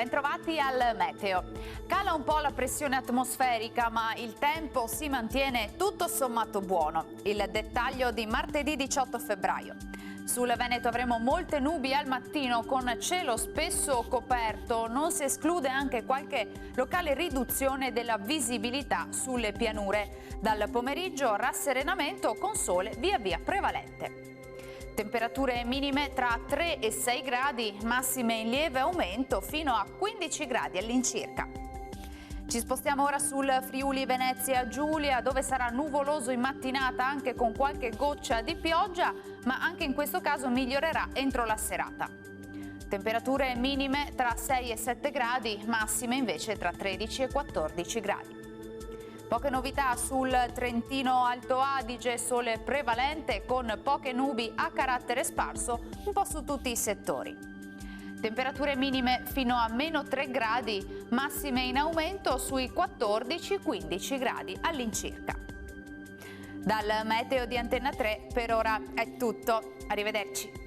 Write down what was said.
Bentrovati al meteo. Cala un po' la pressione atmosferica, ma il tempo si mantiene tutto sommato buono. Il dettaglio di martedì 18 febbraio. Sul Veneto avremo molte nubi al mattino con cielo spesso coperto. Non si esclude anche qualche locale riduzione della visibilità sulle pianure. Dal pomeriggio rasserenamento con sole via via prevalente. Temperature minime tra 3 e 6 gradi, massime in lieve aumento fino a 15 gradi all'incirca. Ci spostiamo ora sul Friuli Venezia Giulia, dove sarà nuvoloso in mattinata anche con qualche goccia di pioggia, ma anche in questo caso migliorerà entro la serata. Temperature minime tra 6 e 7 gradi, massime invece tra 13 e 14 gradi. Poche novità sul Trentino Alto Adige, sole prevalente con poche nubi a carattere sparso un po' su tutti i settori. Temperature minime fino a meno 3 gradi, massime in aumento sui 14-15 gradi all'incirca. Dal meteo di Antenna 3 per ora è tutto, arrivederci.